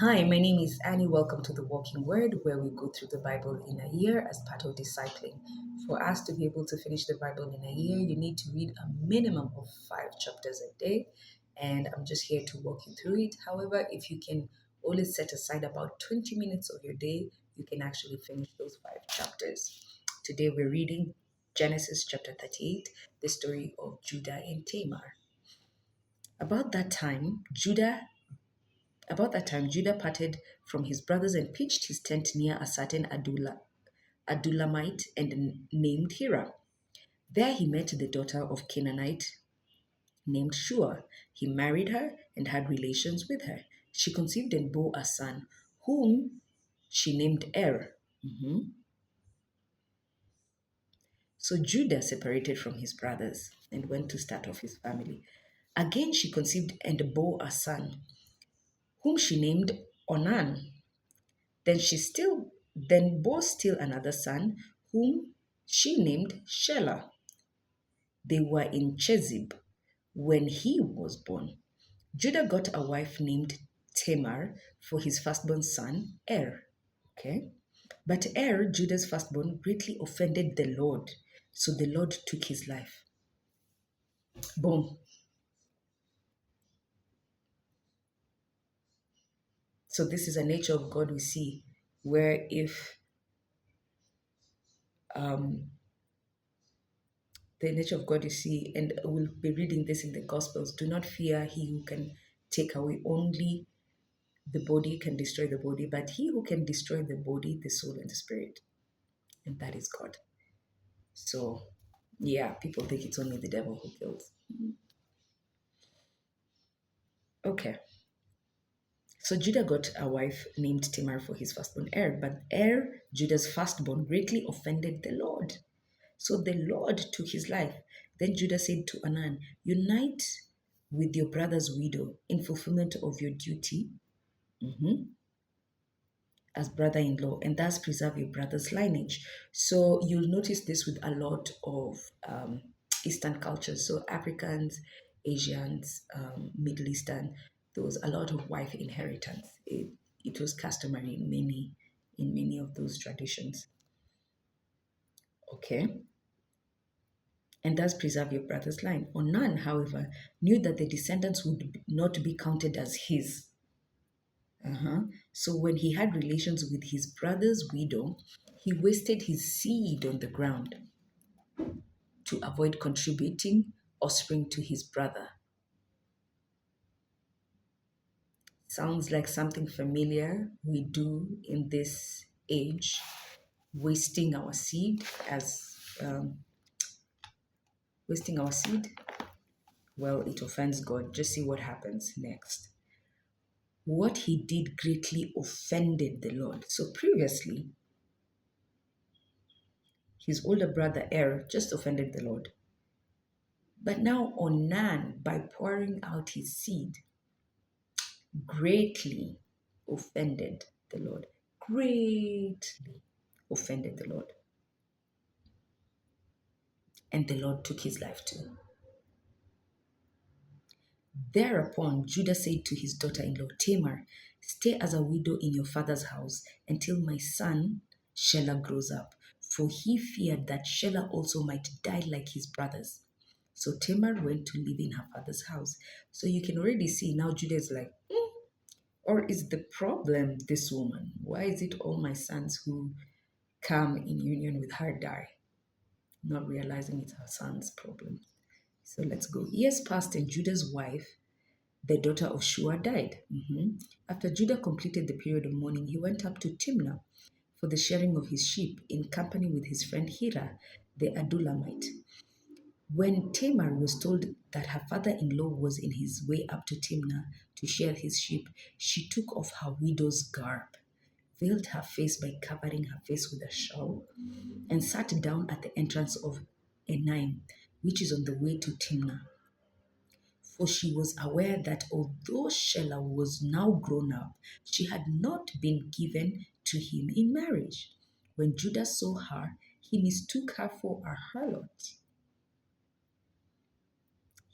Hi, my name is Annie. Welcome to the Walking Word, where we go through the Bible in a year as part of discipling. For us to be able to finish the Bible in a year, you need to read a minimum of 5 chapters a day, and I'm just here to walk you through it. However, if you can only set aside about 20 minutes of your day, you can actually finish those 5 chapters. Today, we're reading Genesis chapter 38, the story of Judah and Tamar. About that time, Judah parted from his brothers and pitched his tent near a certain Adullamite and named Hira. There he met the daughter of Canaanite named Shua. He married her and had relations with her. She conceived and bore a son, whom she named Er. Mhm. So Judah separated from his brothers and went to start off his family. Again she conceived and bore a son, whom she named Onan. Then bore still another son, whom she named Shelah. They were in Chezib when he was born. Judah got a wife named Tamar for his firstborn son, Er. Okay? But Er, Judah's firstborn, greatly offended the Lord. So the Lord took his life. Boom. So this is a nature of God we see, where if um, the nature of God you see, and we'll be reading this in the Gospels. Do not fear he who can take away only the body, can destroy the body, but he who can destroy the body, the soul, and the spirit, and that is God. So, yeah, people think it's only the devil who kills. Okay, so Judah got a wife named Tamar for his firstborn Er, but Er, Judah's firstborn, greatly offended the Lord. So the Lord took his life. Then Judah said to Anan, unite with your brother's widow in fulfillment of your duty as brother in law, and thus preserve your brother's lineage. So you'll notice this with a lot of Eastern cultures. So Africans, Asians, Middle Eastern, there was a lot of wife inheritance. It was customary in many of those traditions. Okay. And thus preserve your brother's line. Onan, however, knew that the descendants would not be counted as his. So when he had relations with his brother's widow, he wasted his seed on the ground to avoid contributing offspring to his brother. Sounds like something familiar we do in this age, wasting our seed as wasting our seed. Well, it offends God. Just see what happens next. What he did greatly offended the Lord. So previously, his older brother Er just offended the Lord. But now Onan, by pouring out his seed, greatly offended the Lord. Greatly offended the Lord. And the Lord took his life too. Thereupon Judah said to his daughter-in-law Tamar, stay as a widow in your father's house until my son Shelah grows up, for he feared that Shelah also might die like his brothers. So Tamar went to live in her father's house. So you can already see now Judah is like, or is the problem this woman? Why is it all my sons who come in union with her die? Not realizing it's her son's problem. So let's go. Years passed and Judah's wife, the daughter of Shua, died. After Judah completed the period of mourning, he went up to Timnah for the shearing of his sheep in company with his friend Hira, the Adullamite. When Tamar was told that her father-in-law was in his way up to Timnah to shear his sheep, she took off her widow's garb, veiled her face by covering her face with a shawl, and sat down at the entrance of Enaim, which is on the way to Timnah. For she was aware that although Shelah was now grown up, she had not been given to him in marriage. When Judah saw her, he mistook her for a harlot.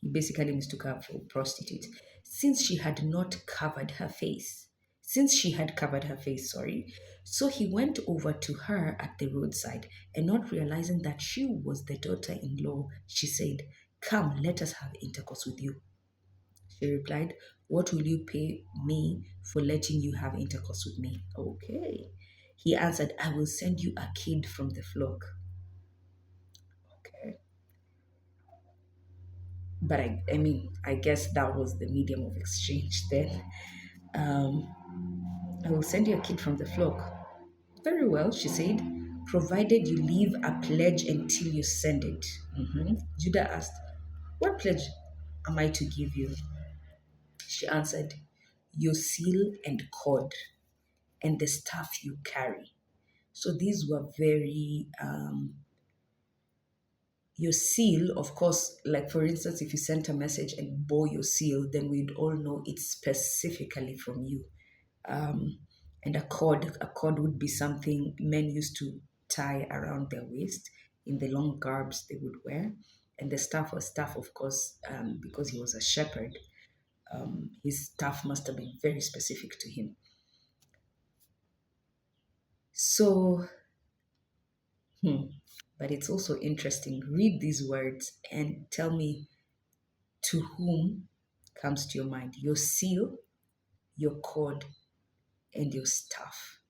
He basically mistook her for a prostitute, since she had not covered her face. since she had covered her face, sorry. So he went over to her at the roadside, and not realizing that she was the daughter in law, she said, "Come, let us have intercourse with you." She replied, "What will you pay me for letting you have intercourse with me?" Okay. He answered, "I will send you a kid from the flock." Okay. But I mean, I guess that was the medium of exchange then. Um, I will send you a kid from the flock. Very well, she said, provided you leave a pledge until you send it. Judah asked, "What pledge am I to give you?" She answered, "Your seal and cord and the staff you carry." So these were very, your seal, of course, like for instance, if you sent a message and bore your seal, then we'd all know it's specifically from you. um, and a cord would be something men used to tie around their waist in the long garbs they would wear. And the staff was staff, of course, because he was a shepherd. His staff must have been very specific to him. So, but it's also interesting. Read these words and tell me to whom comes to your mind: your seal, your cord, and your staff.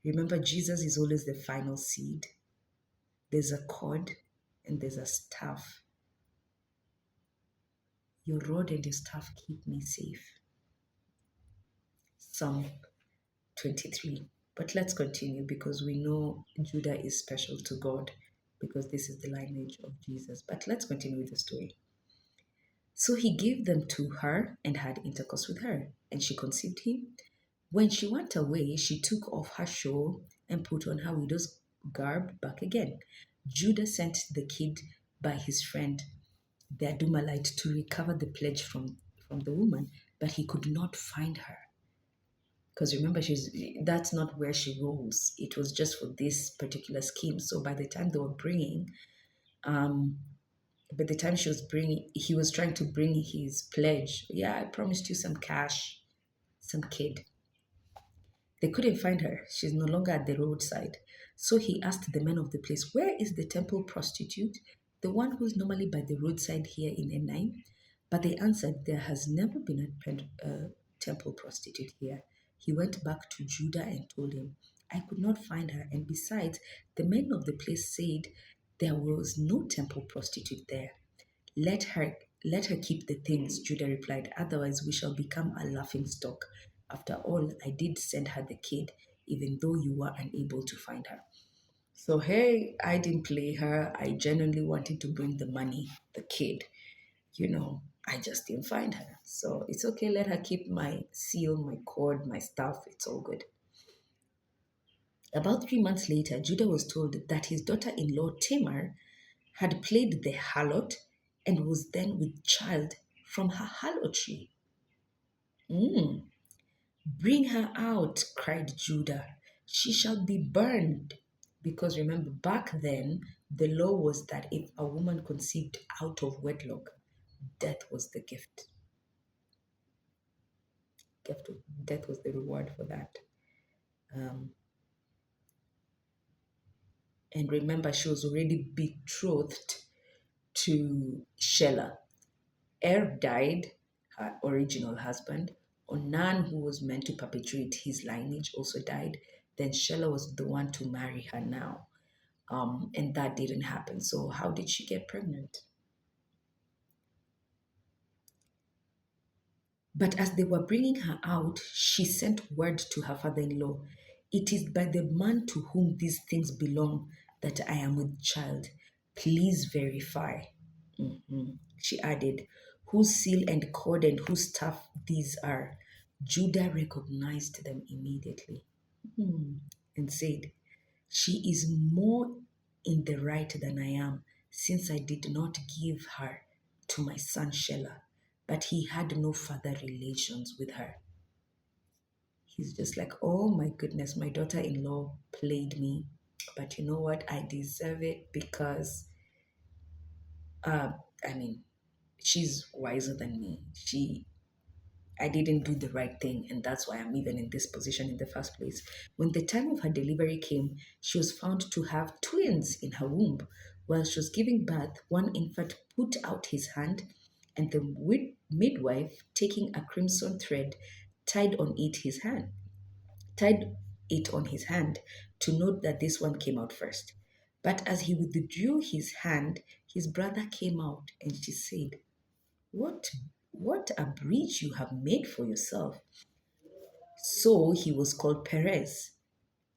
Remember, Jesus is always the final seed. There's a cord and there's a staff. Your rod and your staff keep me safe. Psalm 23. But let's continue because we know Judah is special to God because this is the lineage of Jesus. But let's continue with the story. So he gave them to her and had intercourse with her, and she conceived him. When she went away, she took off her shawl and put on her widow's garb back again. Judah sent the kid by his friend the Adumalite to recover the pledge from the woman, but he could not find her. Because remember, that's not where she rolls. It was just for this particular scheme. So by the time they were bringing, um, by the time she was bringing, he was trying to bring his pledge. Yeah, I promised you some cash, some kid. They couldn't find her. She's no longer at the roadside. So he asked the men of the place, "Where is the temple prostitute, the one who's normally by the roadside here in N9?" But they answered, "There has never been a temple prostitute here." He went back to Judah and told him, "I could not find her. And besides, the men of the place said there was no temple prostitute there. Let her let her keep the things," Judah replied. "Otherwise we shall become a laughing stock. After all, I did send her the kid, even though you were unable to find her." So hey, I didn't play her. I genuinely wanted to bring the money, the kid. I just didn't find her. So it's okay, let her keep my seal, my cord, my stuff. It's all good. About 3 months later, Judah was told that his daughter in law Tamar had played the harlot and was then with child from her harlotry. Mm. "Bring her out," cried Judah. "She shall be burned." Because remember, back then, the law was that if a woman conceived out of wedlock, death was the gift. Gift Death was the reward for that. Um, and remember, she was already betrothed to Shelah. Died, her original husband. Onan, who was meant to perpetuate his lineage, also died. Then Shelah was the one to marry her now. And that didn't happen. So, how did she get pregnant? But as they were bringing her out, she sent word to her father in law, "It is by the man to whom these things belong that I am with child. Please verify." She added, "Whose seal and cord and whose staff these are?" Judah recognized them immediately, and said, "She is more in the right than I am, since I did not give her to my son Shelah, but he had no further relations with her." He's just like, "Oh my goodness, my daughter in law played me. But you know what? I deserve it because, uh, I mean, she's wiser than me. I didn't do the right thing, and that's why I'm even in this position in the first place. When the time of her delivery came, she was found to have twins in her womb. While she was giving birth, one infant put out his hand, and the midwife, taking a crimson thread, tied on it his hand, tied it on his hand to note that this one came out first. But as he withdrew his hand, his brother came out, and she said, "What what a breach you have made for yourself." So he was called Perez.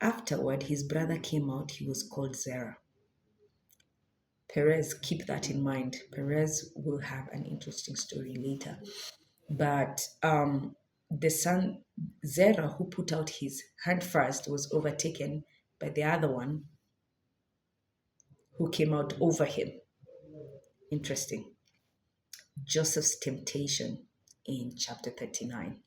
Afterward, his brother came out, he was called Zerah. Perez, keep that in mind. Perez will have an interesting story later. But the son, Zerah, who put out his hand first, was overtaken by the other one who came out over him. Interesting. Joseph's temptation in chapter 39.